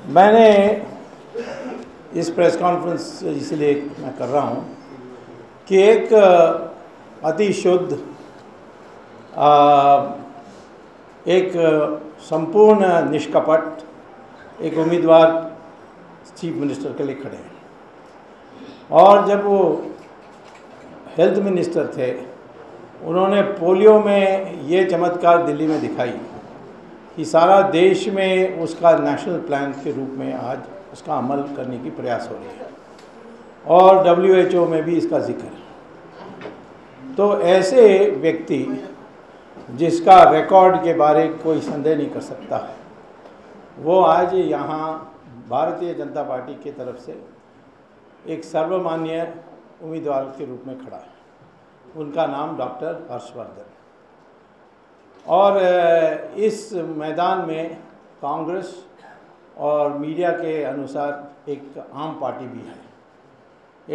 मैंने इस press conference इसलिए मैं कर रहा हूँ कि एक अति शुद्ध एक संपूर्ण निष्कपट एक उम्मीदवार चीफ मिनिस्टर के लिए खड़े हैं। और जब वो हेल्थ मिनिस्टर थे, उन्होंने पोलियो में ये चमत्कार दिल्ली में दिखाई कि सारा देश में उसका नेशनल प्लान के रूप में आज उसका अमल करने की प्रयास हो रही है और WHO में भी इसका जिक्र है। तो ऐसे व्यक्ति जिसका रिकॉर्ड के बारे कोई संदेह नहीं कर सकता है, वो आज यहाँ भारतीय जनता पार्टी की तरफ से एक सर्वमान्य उम्मीदवार के रूप में खड़ा है। उनका नाम डॉक्टर हर्षवर्धन। और इस मैदान में कांग्रेस और मीडिया के अनुसार एक आम पार्टी भी है।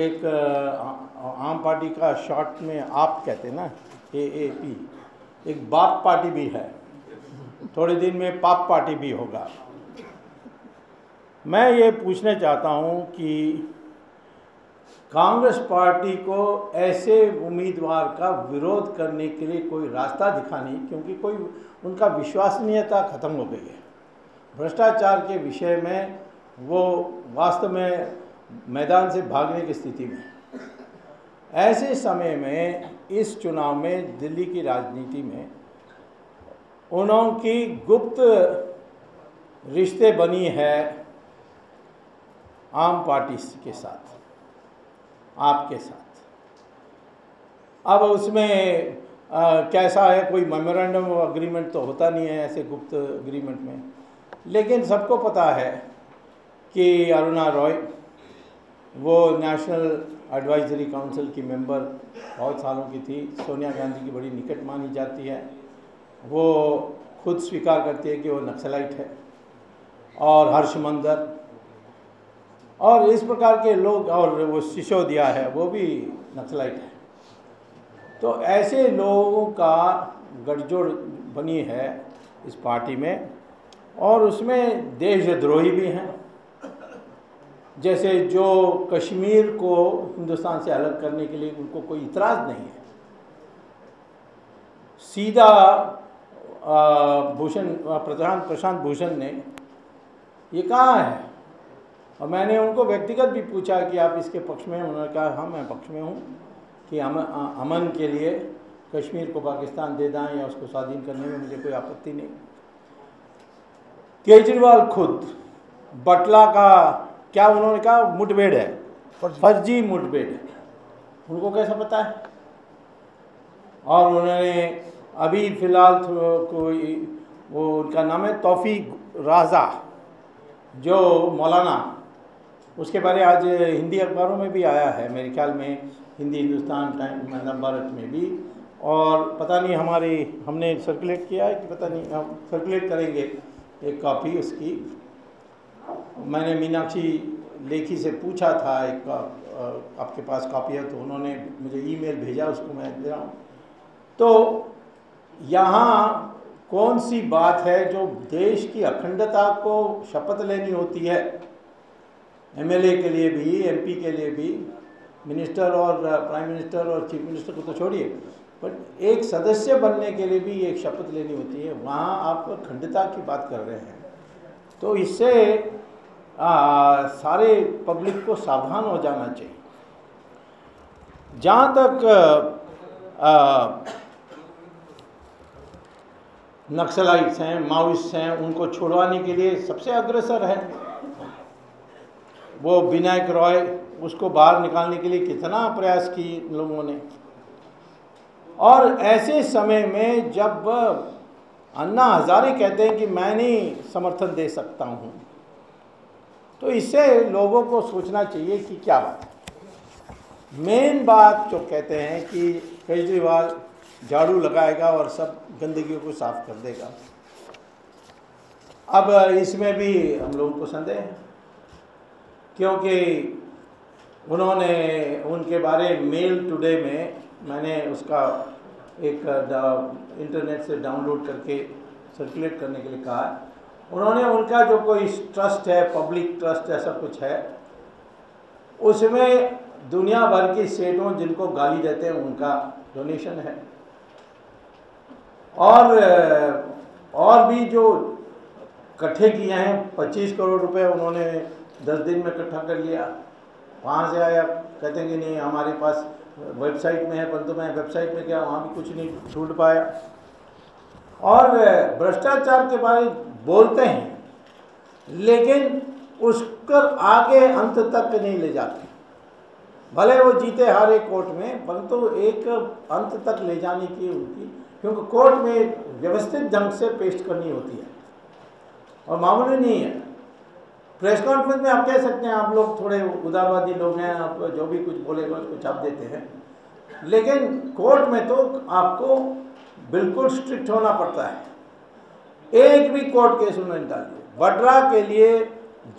एक आम पार्टी का शॉर्ट में आप कहते हैं ना, AAP। एक बाप पार्टी भी है, थोड़े दिन में पाप पार्टी भी होगा। मैं ये पूछना चाहता हूँ कि कांग्रेस पार्टी को ऐसे उम्मीदवार का विरोध करने के लिए कोई रास्ता दिखा नहीं, क्योंकि कोई उनका विश्वसनीयता खत्म हो गई है। भ्रष्टाचार के विषय में वो वास्तव में मैदान से भागने की स्थिति में। ऐसे समय में इस चुनाव में दिल्ली की राजनीति में उनकी गुप्त रिश्ते बनी है आम पार्टी के साथ, आपके साथ। अब उसमें कैसा है, कोई मेमोरेंडम ऑफ अग्रीमेंट तो होता नहीं है ऐसे गुप्त अग्रीमेंट में, लेकिन सबको पता है कि अरुणा रॉय वो नेशनल एडवाइजरी काउंसिल की मेंबर बहुत सालों की थी, सोनिया गांधी की बड़ी निकट मानी जाती है। वो खुद स्वीकार करती है कि वो नक्सलाइट है। और हर्षमंदर और इस प्रकार के लोग, और वो सिसोदिया है, वो भी नक्सलाइट है। तो ऐसे लोगों का गठजोड़ बनी है इस पार्टी में, और उसमें देशद्रोही भी हैं। जैसे जो कश्मीर को हिंदुस्तान से अलग करने के लिए उनको कोई इतराज़ नहीं है, सीधा प्रशांत भूषण ने ये कहा है। और मैंने उनको व्यक्तिगत भी पूछा कि आप इसके पक्ष में हैं? उन्होंने कहा हाँ, मैं पक्ष में हूँ कि अमन के लिए कश्मीर को पाकिस्तान दे दें या उसको स्वाधीन करने में मुझे कोई आपत्ति नहीं। केजरीवाल खुद बटला का क्या उन्होंने कहा, मुठभेड़ है, फर्जी मुठभेड़ है। उनको कैसा पता है? और उन्होंने अभी फ़िलहाल कोई वो उनका नाम है तौफीक राजा, जो मौलाना, उसके बारे आज हिंदी अखबारों में भी आया है, मेरे ख्याल में हिंदी हिंदुस्तान टाइम भारत में भी। और पता नहीं हमने सर्कुलेट किया है कि पता नहीं, हम सर्कुलेट करेंगे एक कॉपी उसकी। मैंने मीनाक्षी लेखी से पूछा था एक आपके पास कॉपी है, तो उन्होंने मुझे ईमेल भेजा, उसको मैं दे रहा हूँ। तो यहाँ कौन सी बात है जो देश की अखंडता को शपथ लेनी होती है, MLA के लिए भी, MP के लिए भी, मिनिस्टर और प्राइम मिनिस्टर और चीफ मिनिस्टर को तो छोड़िए, बट एक सदस्य बनने के लिए भी एक शपथ लेनी होती है। वहाँ आप अखंडता की बात कर रहे हैं, तो इससे सारे पब्लिक को सावधान हो जाना चाहिए। जहाँ तक नक्सलाइट्स हैं, माओइस्ट हैं, उनको छुड़वाने के लिए सबसे अग्रसर है वो विनायक रॉय। उसको बाहर निकालने के लिए कितना प्रयास किए लोगों ने। और ऐसे समय में जब अन्ना हजारे कहते हैं कि मैं नहीं समर्थन दे सकता हूँ, तो इससे लोगों को सोचना चाहिए कि क्या बात है। मेन बात जो कहते हैं कि केजरीवाल झाड़ू लगाएगा और सब गंदगी को साफ कर देगा। अब इसमें भी हम लोगों को संदेह है, क्योंकि उन्होंने उनके बारे मेल टुडे में, मैंने उसका एक इंटरनेट से डाउनलोड करके सर्कुलेट करने के लिए कहा, उन्होंने उनका जो कोई ट्रस्ट है, पब्लिक ट्रस्ट ऐसा कुछ है, उसमें दुनिया भर की स्टेटों जिनको गाली देते हैं उनका डोनेशन है, और भी जो इकट्ठे किए हैं 25 करोड़ रुपए उन्होंने 10 दिन में इकट्ठा कर लिया। वहाँ से आया, कहते हैं कि नहीं हमारे पास वेबसाइट में है, परंतु मैं वेबसाइट में गया वहाँ भी कुछ नहीं ढूंढ पाया। और भ्रष्टाचार के बारे में बोलते हैं, लेकिन उसकर आगे अंत तक नहीं ले जाते। भले वो जीते हारे कोर्ट में, परंतु एक अंत तक ले जाने की उनकी, क्योंकि कोर्ट में व्यवस्थित ढंग से पेश करनी होती है और मामूली नहीं है। प्रेस कॉन्फ्रेंस में आप कह सकते हैं आप लोग थोड़े उदारवादी लोग हैं, आप जो भी कुछ बोलेगा उसको छाप देते हैं, लेकिन कोर्ट में तो आपको बिल्कुल स्ट्रिक्ट होना पड़ता है। एक भी कोर्ट केस उन्होंने डाल दिया। वड्रा के लिए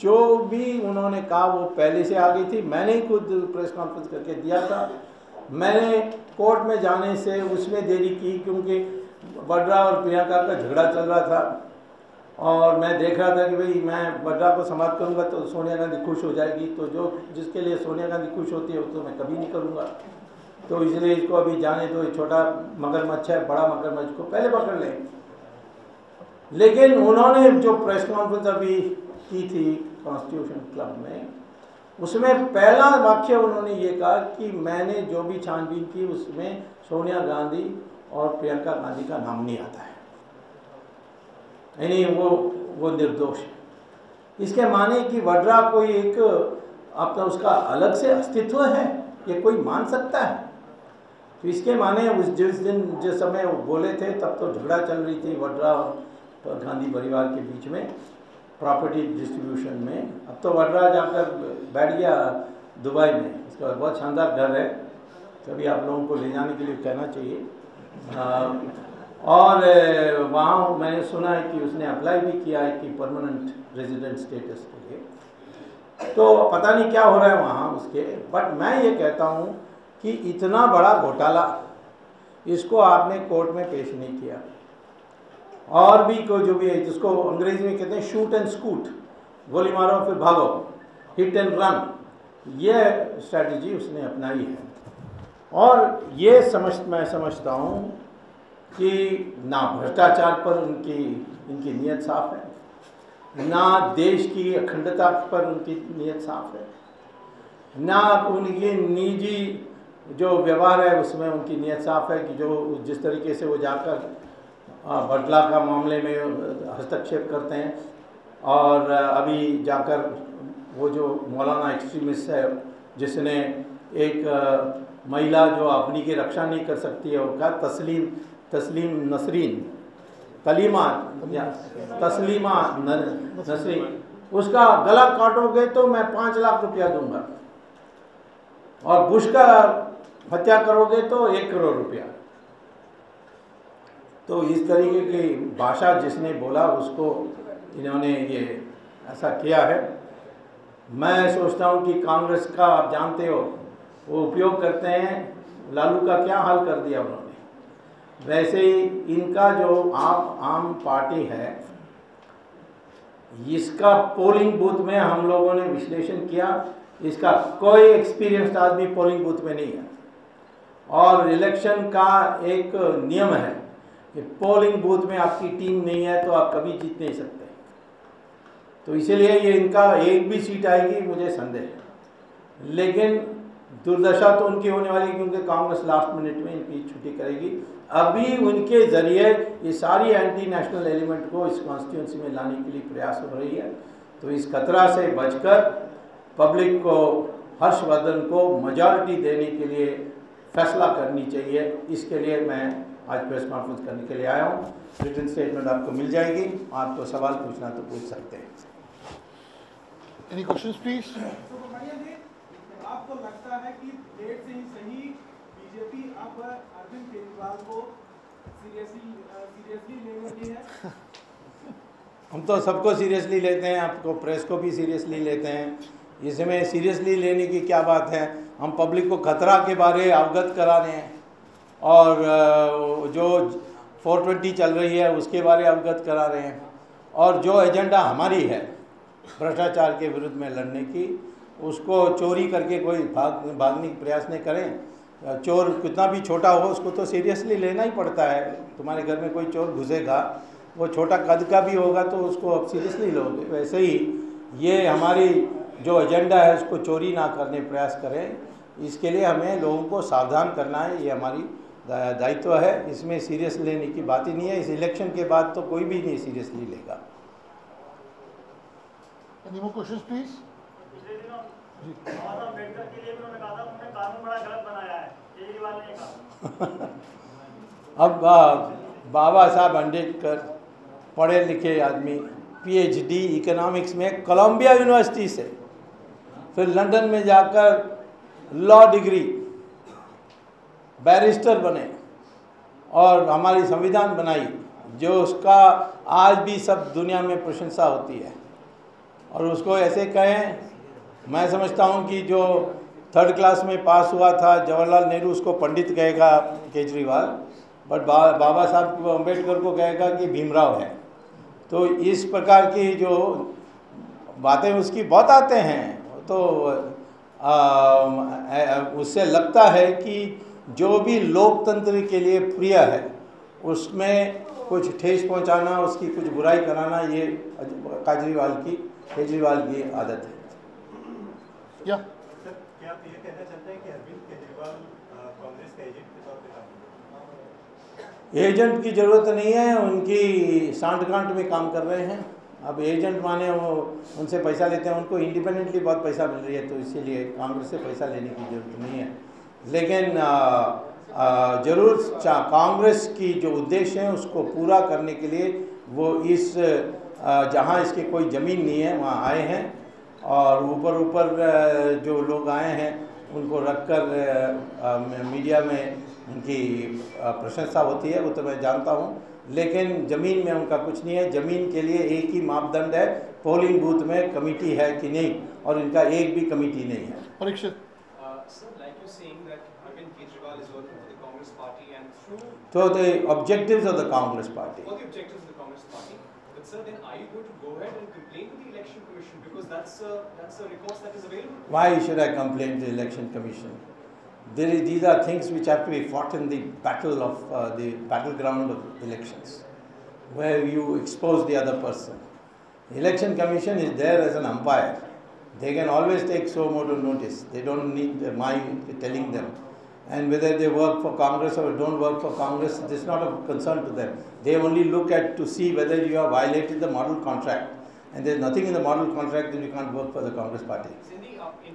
जो भी उन्होंने कहा वो पहले से आ गई थी। मैंने ही खुद प्रेस कॉन्फ्रेंस करके दिया था। मैंने कोर्ट में जाने से उसमें देरी की, क्योंकि वड्रा और प्रियंका का झगड़ा चल रहा था और मैं देख रहा था कि भाई मैं वड्रा को समाप्त करूंगा तो सोनिया गांधी खुश हो जाएगी, तो जो जिसके लिए सोनिया गांधी खुश होती है वो तो मैं कभी नहीं करूंगा, तो इसलिए इसको अभी जाने दो, छोटा मगरमच्छ है, बड़ा मगरमच्छ को पहले पकड़ लें। लेकिन उन्होंने जो प्रेस कॉन्फ्रेंस अभी की थी कॉन्स्टिट्यूशन क्लब में, उसमें पहला वाक्य उन्होंने ये कहा कि मैंने जो भी छानबीन की उसमें सोनिया गांधी और प्रियंका गांधी का नाम नहीं आता है, यानी वो निर्दोष है। इसके माने कि वड्रा कोई एक अपना उसका अलग से अस्तित्व है, ये कोई मान सकता है? तो इसके माने जिस समय वो बोले थे तब तो झगड़ा चल रही थी वड्रा और गांधी परिवार के बीच में प्रॉपर्टी डिस्ट्रीब्यूशन में। अब तो वड्रा जाकर बैठ गया दुबई में, इसका बहुत शानदार घर है, कभी आप लोगों को ले जाने के लिए कहना चाहिए। और वहाँ मैंने सुना है कि उसने अप्लाई भी किया है कि परमानेंट रेजिडेंट स्टेटस के लिए, तो पता नहीं क्या हो रहा है वहाँ उसके। बट मैं ये कहता हूँ कि इतना बड़ा घोटाला इसको आपने कोर्ट में पेश नहीं किया, और भी कोई जो भी है जिसको अंग्रेजी में कहते हैं शूट एंड स्कूट, गोली मारो फिर भागो, हिट एंड रन, ये स्ट्रैटेजी उसने अपनाई है। और ये मैं समझता हूँ कि ना भ्रष्टाचार पर इनकी नीयत साफ है, ना देश की अखंडता पर उनकी नीयत साफ है, ना उनकी निजी जो व्यवहार है उसमें उनकी नीयत साफ है कि जो जिस तरीके से वो जाकर वड्रा का मामले में हस्तक्षेप करते हैं, और अभी जाकर वो जो मौलाना एक्सट्रीमिस्ट है जिसने एक महिला जो अपनी की रक्षा नहीं कर सकती है, उसका तस्लीमा नसरीन, उसका गला काटोगे तो मैं 5 लाख रुपया दूंगा, और बुश का हत्या करोगे तो 1 करोड़ रुपया। तो इस तरीके की भाषा जिसने बोला उसको इन्होंने ये ऐसा किया है। मैं सोचता हूँ कि कांग्रेस का आप जानते हो वो उपयोग करते हैं, लालू का क्या हाल कर दिया उन्होंने, वैसे ही इनका जो आम पार्टी है इसका पोलिंग बूथ में हम लोगों ने विश्लेषण किया, इसका कोई एक्सपीरियंस्ड आदमी पोलिंग बूथ में नहीं है। और इलेक्शन का एक नियम है कि पोलिंग बूथ में आपकी टीम नहीं है तो आप कभी जीत नहीं सकते। तो इसीलिए ये इनका एक भी सीट आएगी मुझे संदेह है, लेकिन दुर्दशा तो उनकी होने वाली क्योंकि कांग्रेस लास्ट मिनट में इनकी छुट्टी करेगी। अभी उनके ज़रिए ये सारी एंटी नेशनल एलिमेंट को इस कॉन्स्टिट्यूंसी में लाने के लिए प्रयास हो रही है। तो इस खतरा से बचकर पब्लिक को, हर्षवर्धन को मेजॉरिटी देने के लिए फैसला करनी चाहिए। इसके लिए मैं आज प्रेस कॉन्फ्रेंस करने के लिए आया हूँ। रिटन स्टेटमेंट आपको मिल जाएगी, आपको सवाल पूछना तो पूछ सकते हैं। Any questions, please? आपको लगता है कि लेट से ही सही बीजेपी अब अरविंद केजरीवाल को सीरियसली ले रही है? हम तो सबको सीरियसली लेते हैं, आपको प्रेस को भी सीरियसली लेते हैं। इसमें सीरियसली लेने की क्या बात है? हम पब्लिक को खतरा के बारे अवगत करा रहे हैं और जो 420 चल रही है उसके बारे अवगत करा रहे हैं, और जो एजेंडा हमारी है भ्रष्टाचार के विरुद्ध में लड़ने की, उसको चोरी करके कोई भागने का प्रयास नहीं करें। चोर कितना भी छोटा हो उसको तो सीरियसली लेना ही पड़ता है। तुम्हारे घर में कोई चोर घुसेगा, वो छोटा कद का भी होगा तो उसको आप सीरियसली लोगे। वैसे ही ये हमारी जो एजेंडा है उसको चोरी ना करने प्रयास करें, इसके लिए हमें लोगों को सावधान करना है, ये हमारी दायित्व है। इसमें सीरियस लेने की बात ही नहीं है। इस इलेक्शन के बाद तो कोई भी नहीं सीरियसली लेगा। Any more questions, please? पिछले दिनों बाबा अम्बेडकर के लिए भी उन्होंने कहा था उन्होंने कानून बड़ा गलत बनाया है, केजरीवाल ने कहा। अब बाबा साहब अम्बेडकर पढ़े लिखे आदमी, PhD इकोनॉमिक्स में कोलंबिया यूनिवर्सिटी से, फिर लंदन में जाकर लॉ डिग्री, बैरिस्टर बने और हमारी संविधान बनाई, जो उसका आज भी सब दुनिया में प्रशंसा होती है। और उसको ऐसे कहें, मैं समझता हूँ कि जो 3rd क्लास में पास हुआ था जवाहरलाल नेहरू, उसको पंडित कहेगा केजरीवाल, बट बाबा साहब अम्बेडकर को कहेगा कि भीमराव है। तो इस प्रकार की जो बातें उसकी बहुत आते हैं, तो उससे लगता है कि जो भी लोकतंत्र के लिए प्रिय है उसमें कुछ ठेस पहुंचाना, उसकी कुछ बुराई कराना, ये केजरीवाल की आदत है। या सर, क्या आप ये कहना चाहते हैं कि अरविंद केजरीवाल कांग्रेस का एजेंट के तौर पे काम कर रहे हैं? एजेंट की ज़रूरत नहीं है, उनकी सांठ-गांठ में काम कर रहे हैं। अब एजेंट माने वो उनसे पैसा लेते हैं, उनको इंडिपेंडेंटली बहुत पैसा मिल रही है, तो इसीलिए कांग्रेस से पैसा लेने की ज़रूरत नहीं है। लेकिन ज़रूर कांग्रेस की जो उद्देश्य हैं उसको पूरा करने के लिए वो इस जहाँ इसके कोई ज़मीन नहीं है वहाँ आए हैं, और ऊपर जो लोग आए हैं उनको रखकर मीडिया में उनकी प्रशंसा होती है, वो तो मैं जानता हूँ, लेकिन ज़मीन में उनका कुछ नहीं है। ज़मीन के लिए एक ही मापदंड है, पोलिंग बूथ में कमेटी है कि नहीं, और इनका एक भी कमेटी नहीं है। Parikshit, So the objectives of the Congress Party. For the objectives of the Congress Party, but sir, then are you going to go ahead and complain to the Election Commission, because that's a recourse that is available? Why should I complain to the Election Commission? These are things which have to be fought in the battleground of elections, where you expose the other person. The Election Commission is there as an umpire. They can always take suo motu notice. They don't need my telling them. And whether they work for Congress or don't work for Congress, it is not a concern to them. They only look at to see whether you have violated the model contract. And there is nothing in the model contract that you can't work for the Congress Party. In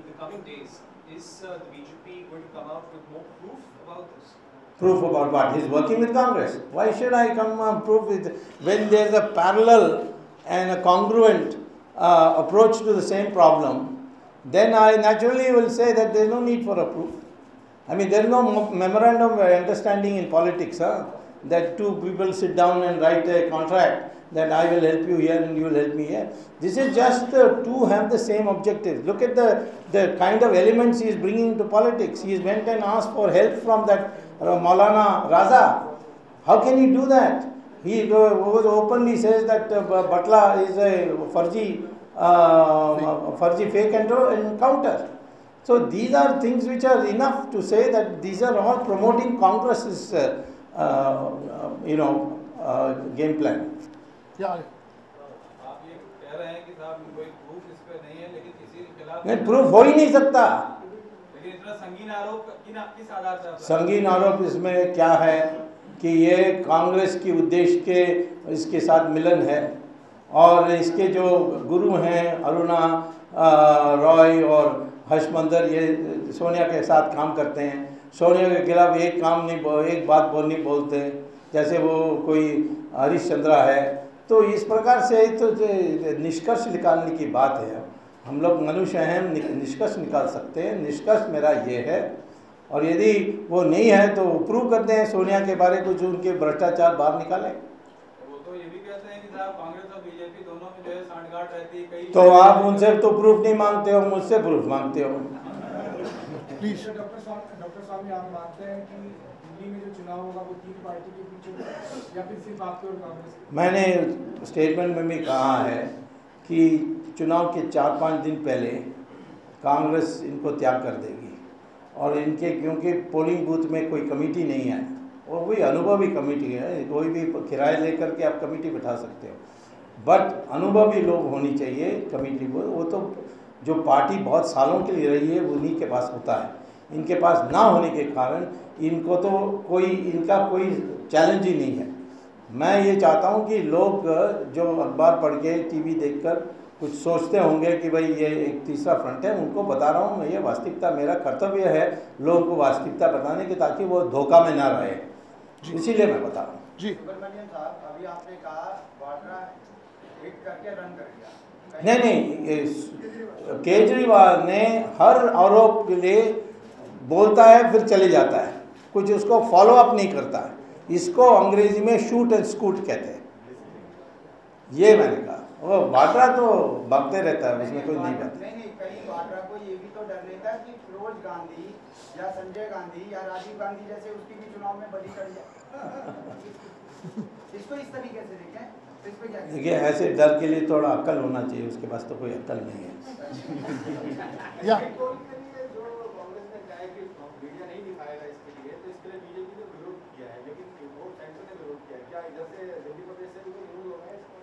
the coming days, is the BJP going to come out with more proof about this? Proof about what? He's working with Congress. Why should I come proof with, when there is a parallel and a congruent approach to the same problem, then I naturally will say that there is no need for a proof. I mean, there is no memorandum of understanding in politics, that two people sit down and write a contract that I will help you here and you will help me here. This is just two have the same objectives. Look at the kind of elements he is bringing to politics. He went and asked for help from that Maulana Raza. How can he do that? He openly says that Batla is a farji fake encounter. So these are things which are enough to say that these are all promoting Congress's, game plan. या आप ये कह रहे हैं कि साहब कोई proof इस पे नहीं है, लेकिन किसी के खिलाफ नहीं, प्रूफ हो ही नहीं सकता। लेकिन इतना संगीन आरोप किस आधार से? संगीन आरोप इसमें क्या है कि ये कांग्रेस की उद्देश्य के इसके साथ मिलन है, और इसके जो गुरु हैं अरुणा रॉय और हर्षमंदर, ये सोनिया के साथ काम करते हैं। सोनिया के खिलाफ एक बात नहीं बोलते, जैसे वो कोई हरीश चंद्रा है। तो इस प्रकार से तो निष्कर्ष निकालने की बात है। हम लोग मनुष्य हैं, निष्कर्ष निकाल सकते हैं। निष्कर्ष मेरा ये है, और यदि वो नहीं है तो प्रूव करते हैं सोनिया के बारे कुछ उनके भ्रष्टाचार बाहर निकालें। वो तो ये भी कहते हैं कि साहब कांग्रेस और बीजेपी दोनों में जो है सांठगांठ रहती है कई। तो आप उनसे तो प्रूफ नहीं मांगते हो, मुझसे प्रूफ मांगते हो। प्लीज। डॉक्टर स्वामी, आप मानते हैं कि दिल्ली में जो चुनाव होगा वो तीन पार्टी के बीच होगा या फिर सिर्फ आपके और कांग्रेस के? मैंने स्टेटमेंट में भी कहा है कि चुनाव के 4-5 दिन पहले कांग्रेस इनको त्याग कर देगी और इनके क्योंकि पोलिंग बूथ में कोई कमेटी नहीं है और वही अनुभवी कमेटी है, कोई भी किराए लेकर के आप कमेटी बिठा सकते हो, बट अनुभवी लोग होनी चाहिए कमेटी को। वो तो जो पार्टी बहुत सालों के लिए रही है उन्हीं के पास होता है, इनके पास ना होने के कारण इनको तो इनका कोई चैलेंज ही नहीं है। मैं ये चाहता हूँ कि लोग जो अखबार पढ़ के टीवी देखकर कुछ सोचते होंगे कि भाई ये एक तीसरा फ्रंट है, उनको बता रहा हूँ ये वास्तविकता, मेरा कर्तव्य है लोगों को वास्तविकता बताने की ताकि वो धोखा में ना रहे, इसीलिए मैं बता रहा हूँ। जी सुब्रमण्यम साहब, अभी आपने कहा वाड्रा हिट करके रन कर दिया। नहीं, केजरीवाल ने हर आरोप के लिए बोलता है फिर चले जाता है, कुछ उसको फॉलो अप नहीं करता है। इसको अंग्रेजी में शूट एंड स्कूट कहते हैं। ये मैंने कहा, वो वाड्रा तो भागते रहता है, उसमें कोई नहीं बात। नहीं, कहीं वाड्रा को ये भी तो डर लेता है कि फिरोज गांधी या संजय गांधी या राजीव गांधी जैसे उसकी भी चुनाव में बलि चढ़ जाए। इसको इस तरीके से देखें, इस पे क्या देखिए, ऐसे डर के लिए थोड़ा अक्ल होना चाहिए, उसके पास तो कोई अक्ल नहीं है। या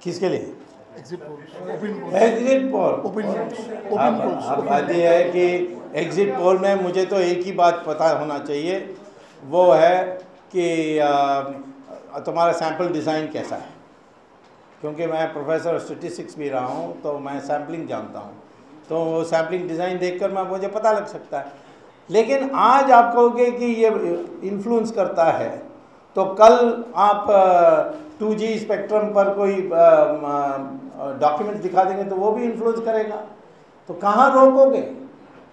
किसके लिए? Exit poll, exit poll. अब बात यह है कि एग्जिट पोल में मुझे तो एक ही बात पता होना चाहिए, वो है कि तुम्हारा सैम्पल डिज़ाइन कैसा है, क्योंकि मैं प्रोफेसर स्टैटिस्टिक्स भी रहा हूँ तो मैं सैम्पलिंग जानता हूँ, तो सैम्पलिंग डिज़ाइन देखकर मुझे पता लग सकता है। लेकिन आज आप कहोगे कि ये इन्फ्लुएंस करता है, तो कल आप 2G स्पेक्ट्रम पर कोई डॉक्यूमेंट दिखा देंगे तो वो भी इन्फ्लुएंस करेगा, तो कहाँ रोकोगे?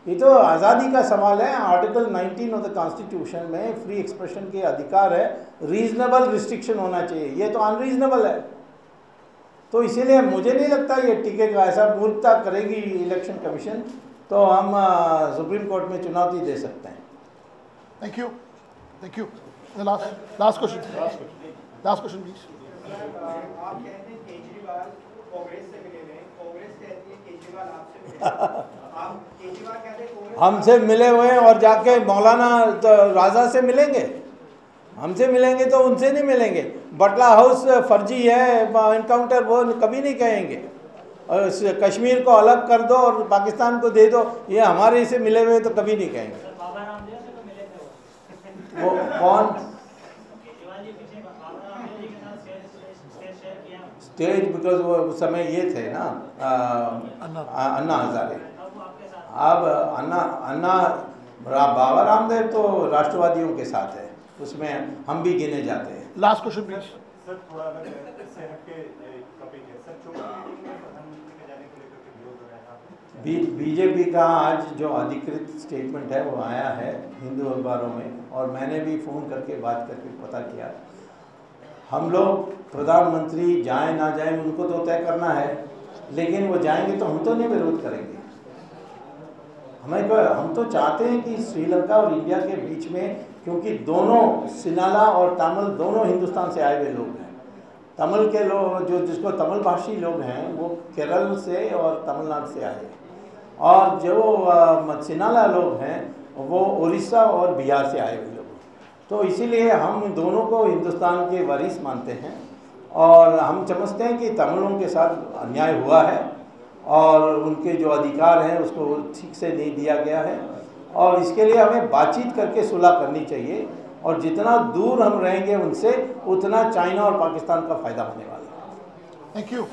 ये तो आज़ादी का सवाल है। आर्टिकल 19 ऑफ द कॉन्स्टिट्यूशन में फ्री एक्सप्रेशन के अधिकार है, रीजनेबल रिस्ट्रिक्शन होना चाहिए, ये तो अनरीजनेबल है। तो इसीलिए मुझे नहीं लगता ये टिकेगा। ऐसा मूर्खता करेगी इलेक्शन कमीशन तो हम सुप्रीम कोर्ट में चुनौती दे सकते हैं। Thank you, thank you. Last question please. आप कहते हैं केजरीवाल कांग्रेस से मिले हुए, कांग्रेस कहती है केजरीवाल आपसे मिले, आप केजरीवाल कहते हैं कांग्रेस हमसे मिले हुए हैं और जाके मौलाना तो राजा से मिलेंगे, हमसे मिलेंगे तो उनसे नहीं मिलेंगे। बटला हाउस फर्जी है, इनकाउंटर, वो कभी नहीं कहेंगे। और कश्मीर को अलग कर दो और पाकिस्तान को दे दो, ये हमारे से मिले हुए तो कभी नहीं कहेंगे। बाबा रामदेव से तो मिले थे वो कौन? केजरीवाल जी पीछे बाबा रामदेव जी के साथ स्टेज शेयर किया। स्टेज बिकॉज वो उस समय ये थे ना अन्ना हजारे। अब वो आपके साथ, अब अन्ना बाबा रामदेव तो राष्ट्रवादियों के साथ है, उसमें हम भी गिने जाते हैं। Last question please. सर थोड़ा अगर इससे हटके टॉपिक है सर, चोपड़ा मीटिंग में प्रधानमंत्री के जाने को लेकर के विरोध हो रहा है। बीजेपी का आज जो अधिकृत स्टेटमेंट है वो आया है हिंदू अखबारों में, और मैंने भी फ़ोन करके बात करके पता किया। हम लोग प्रधानमंत्री जाए ना जाए उनको तो तय करना है, लेकिन वो जाएंगे तो हम तो नहीं विरोध करेंगे। हम तो चाहते हैं कि श्रीलंका और इंडिया के बीच में, क्योंकि दोनों सिनाला और तमिल दोनों हिंदुस्तान से आए हुए लोग हैं। तमिल के लोग जिसको तमिल भाषी लोग हैं वो केरल से और तमिलनाडु से आए, और जो सिनाला लोग हैं वो उड़ीसा और बिहार से आए हुए लोग। तो इसीलिए हम दोनों को हिंदुस्तान के वारिस मानते हैं, और हम समझते हैं कि तमिलों के साथ अन्याय हुआ है और उनके जो अधिकार हैं उसको ठीक से नहीं दिया गया है, और इसके लिए हमें बातचीत करके सुलह करनी चाहिए। और जितना दूर हम रहेंगे उनसे, उतना चाइना और पाकिस्तान का फ़ायदा होने वाला है। Thank you.